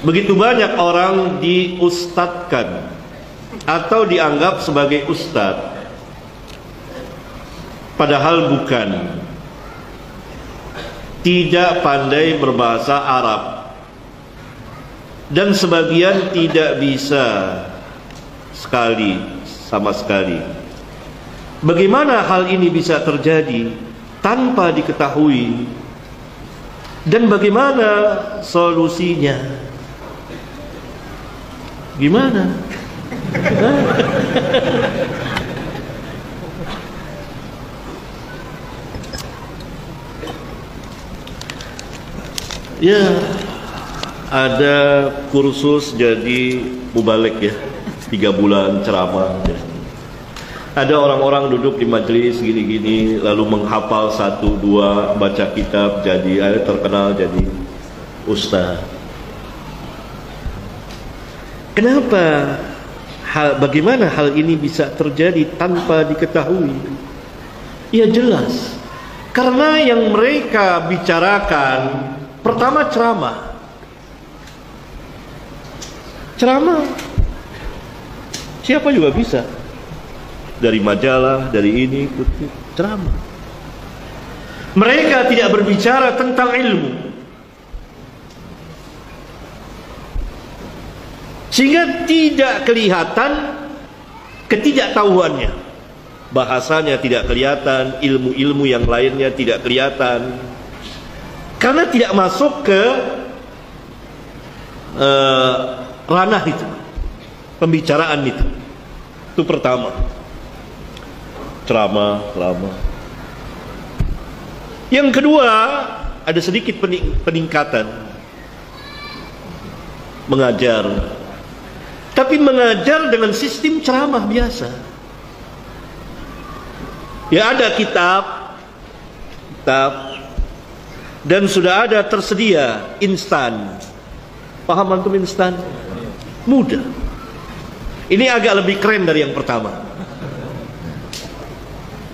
Begitu banyak orang diustadkan atau dianggap sebagai ustadz, padahal bukan. Tidak pandai berbahasa Arab, dan sebagian tidak bisa sama sekali. Bagaimana hal ini bisa terjadi tanpa diketahui, dan bagaimana solusinya? Gimana? Ya, ada kursus jadi mubalik ya, 3 bulan ceramah. Ada orang-orang duduk di majelis gini-gini, lalu menghafal 1, 2, baca kitab, jadi terkenal jadi ustaz. Kenapa? Bagaimana hal ini bisa terjadi tanpa diketahui? Ya jelas, karena yang mereka bicarakan pertama ceramah. Siapa juga bisa, dari majalah, dari ini, ceramah. Mereka tidak berbicara tentang ilmu, sehingga tidak kelihatan ketidaktahuannya. Bahasanya tidak kelihatan, ilmu-ilmu yang lainnya tidak kelihatan, karena tidak masuk ke ranah itu, pembicaraan itu. Itu pertama, ceramah. Yang kedua, ada sedikit peningkatan, mengajar, tapi mengajar dengan sistem ceramah biasa. Ya, ada kitab, dan sudah ada tersedia instan. Paham antum instan? Mudah. Ini agak lebih keren dari yang pertama,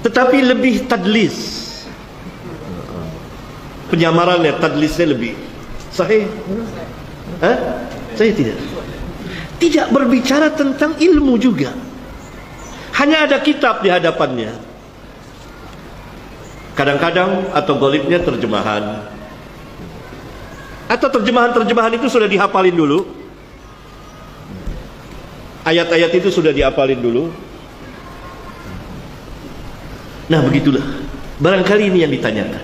tetapi lebih tadlis. Penyamarannya, tadlisnya lebih sahih. Saya tidak berbicara tentang ilmu juga. Hanya ada kitab di hadapannya. Kadang-kadang atau golibnya terjemahan, atau terjemahan itu sudah dihafalin dulu, ayat-ayat itu sudah dihafalin dulu. Nah begitulah, barangkali ini yang ditanyakan.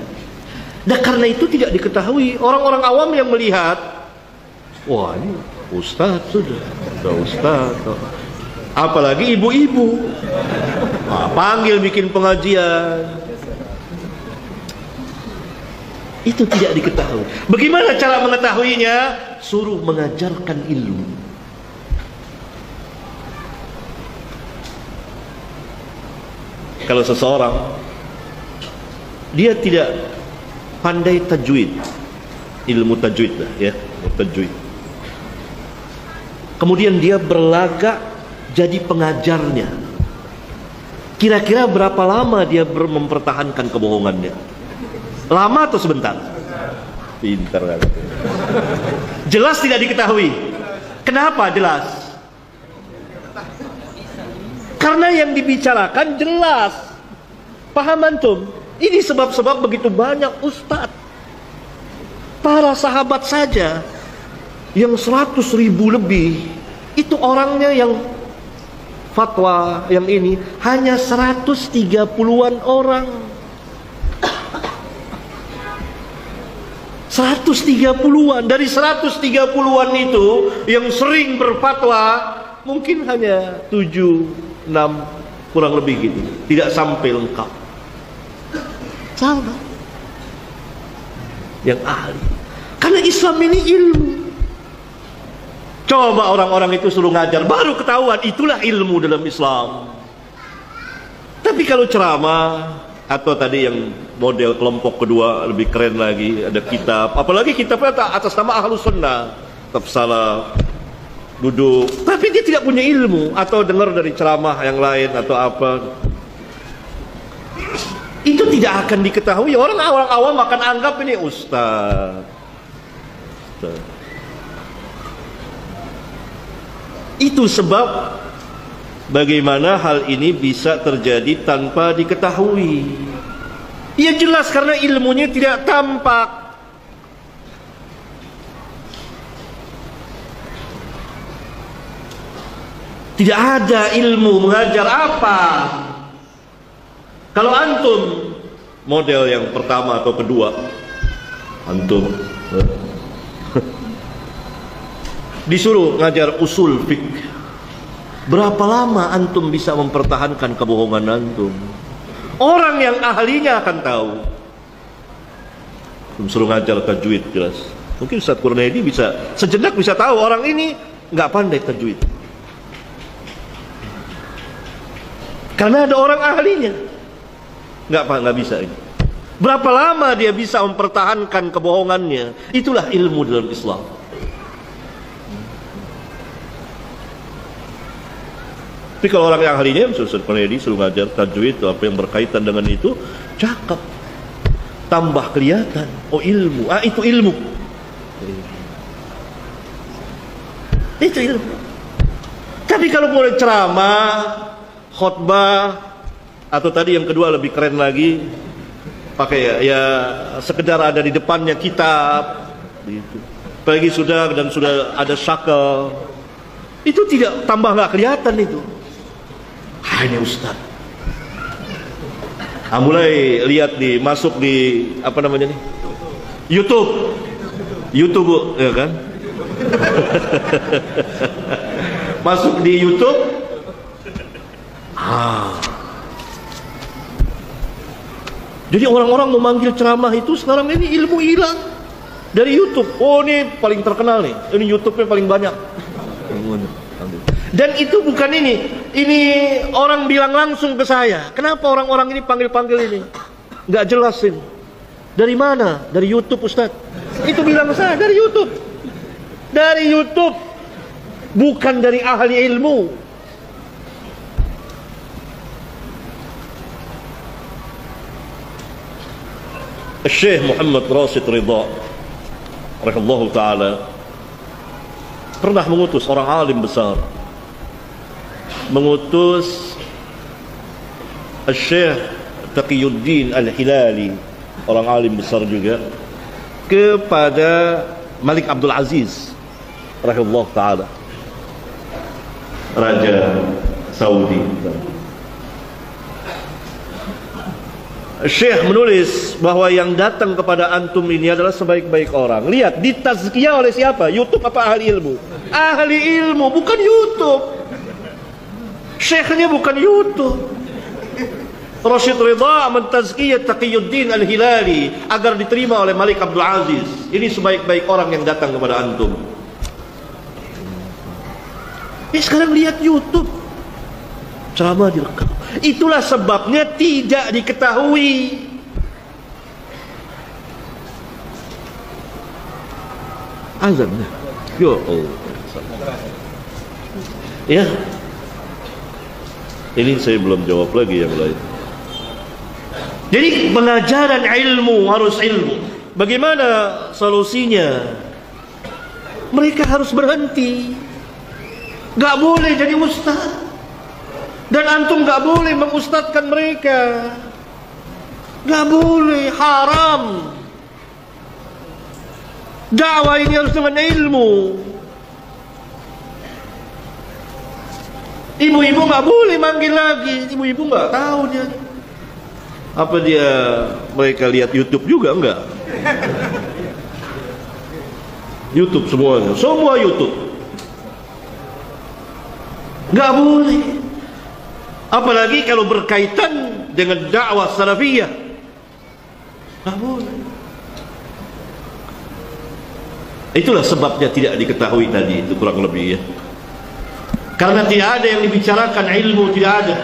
Nah karena itu tidak diketahui. Orang-orang awam yang melihat, wah ini ustaz, sudah ustaz, apalagi ibu-ibu, panggil bikin pengajian. Itu tidak diketahui. Bagaimana cara mengetahuinya? Suruh mengajarkan ilmu. Kalau seseorang dia tidak pandai tajwid, ilmu tajwid lah ya, tajwid, kemudian dia berlagak jadi pengajarnya, kira-kira berapa lama dia mempertahankan kebohongannya? Lama atau sebentar? Pintar kan? Jelas tidak diketahui. Kenapa jelas? Karena yang dibicarakan jelas. Paham antum? Ini sebab-sebab begitu banyak ustadz. Para sahabat saja yang 100.000 lebih, itu orangnya yang fatwa yang ini hanya 130-an orang. 130-an. Dari 130-an itu yang sering berfatwa mungkin hanya 7, 6 kurang lebih gitu, tidak sampai lengkap. Salah yang ahli, karena Islam ini ilmu. Coba orang-orang itu suruh ngajar, baru ketahuan itulah ilmu dalam Islam. Tapi kalau ceramah atau tadi yang model kelompok kedua lebih keren lagi, ada kitab, apalagi kitabnya atas nama Ahlus Sunnah, kitab salaf, duduk, tapi dia tidak punya ilmu, atau dengar dari ceramah yang lain atau apa, itu tidak akan diketahui. Orang awam akan anggap ini ustaz. Itu sebab bagaimana hal ini bisa terjadi tanpa diketahui. Ya jelas karena ilmunya tidak tampak. Tidak ada ilmu mengajar apa. Kalau antum model yang pertama atau kedua, antum disuruh ngajar usul fiqh, berapa lama antum bisa mempertahankan kebohongan antum? Orang yang ahlinya akan tahu. Suruh ngajar tajwid jelas. Mungkin Ustaz Kurnaidi bisa sejenak bisa tahu orang ini nggak pandai tajwid. Karena ada orang ahlinya. Nggak bisa ini. Berapa lama dia bisa mempertahankan kebohongannya? Itulah ilmu dalam Islam. Tapi kalau orang yang ahlinya, Ustaz Kurnaidi suruh ngajar tajwid atau apa yang berkaitan dengan itu, cakep, tambah kelihatan. Oh ilmu, itu ilmu. Itu ilmu. Tapi kalau mulai ceramah, khutbah, atau tadi yang kedua lebih keren lagi, pakai ya sekedar ada di depannya kitab, gitu. Apalagi sudah ada syakel, itu tidak tambah nggak kelihatan itu. Hanya Ustaz. Mulai lihat masuk di apa namanya nih? YouTube, Bu, ya kan? Masuk di YouTube. Jadi orang-orang memanggil ceramah itu sekarang ini ilmu hilang dari YouTube. Oh ini paling terkenal nih, ini YouTube-nya paling banyak. Dan itu bukan ini orang bilang langsung ke saya. Kenapa orang-orang ini panggil-panggil ini? Nggak jelasin. Dari mana? Dari YouTube Ustaz. Itu bilang ke saya dari YouTube. Dari YouTube, bukan dari ahli ilmu. Syekh Muhammad Rashid Ridha rahimahullah ta'ala pernah mengutus orang alim besar, mengutus Syekh Taqiyuddin Al-Hilali, orang alim besar juga, kepada Malik Abdul Aziz rahimahullah ta'ala, Raja Saudi. Syekh menulis bahwa yang datang kepada antum ini adalah sebaik-baik orang. Lihat, ditazkiyah oleh siapa? YouTube apa ahli ilmu? Ahli ilmu, bukan YouTube. Syekhnya bukan YouTube. Rashid Ridha mentazkiyah Taqiyuddin Al-Hilali agar diterima oleh Malik Abdul Aziz. Ini sebaik-baik orang yang datang kepada antum. Sekarang lihat YouTube, ceramah direkam. Itulah sebabnya tidak diketahui. Azan. Ya Allah. Ya. Ini saya belum jawab lagi yang lain. Jadi pengajaran ilmu harus ilmu. Bagaimana solusinya? Mereka harus berhenti. Gak boleh jadi ustaz. Dan antum gak boleh mengustadkan mereka. Gak boleh, haram. Dakwah ini harus dengan ilmu. Ibu-ibu gak boleh manggil lagi. Ibu-ibu gak tahu dia. Apa dia mereka lihat YouTube juga? Enggak. YouTube semuanya, semua YouTube. Gak boleh. Apalagi kalau berkaitan dengan dakwah salafiyah. Nggak boleh. Itulah sebabnya tidak diketahui tadi itu kurang lebih ya. Karena tidak ada yang dibicarakan, ilmu tidak ada.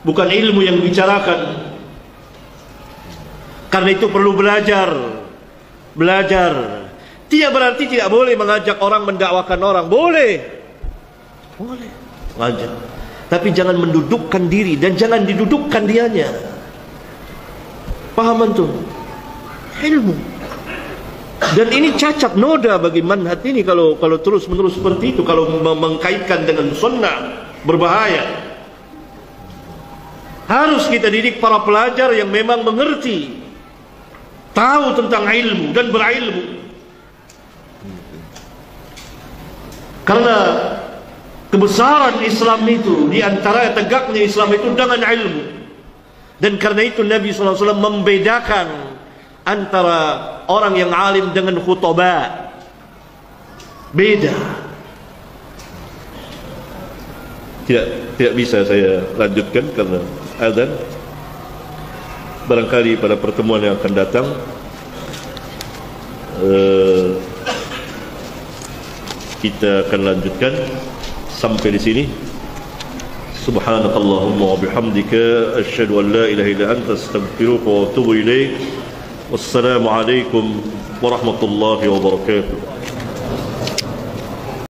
Bukan ilmu yang dibicarakan. Karena itu perlu belajar. Belajar. Tidak berarti tidak boleh mengajak orang, mendakwakan orang. Boleh. Boleh. Ngajak. Tapi jangan mendudukkan diri dan jangan didudukkan dianya. Paham antum? Ilmu. Dan ini cacat noda bagi manhaj ini kalau terus menerus seperti itu, kalau mengkaitkan dengan sunnah, berbahaya. Harus kita didik para pelajar yang memang mengerti, tahu tentang ilmu dan berilmu. Karena kebesaran Islam itu, di antara tegaknya Islam itu dengan ilmu. Dan karena itu Nabi SAW membedakan antara orang yang alim dengan khutbah. Beda. Tidak bisa saya lanjutkan karena azan. Barangkali pada pertemuan yang akan datang kita akan lanjutkan sampai di sini. Subhanakallahumma wa bihamdika asyhadu an la ilaha illa anta astaghfiruka wa atubu ilaik. Wassalamu alaikum warahmatullahi wabarakatuh.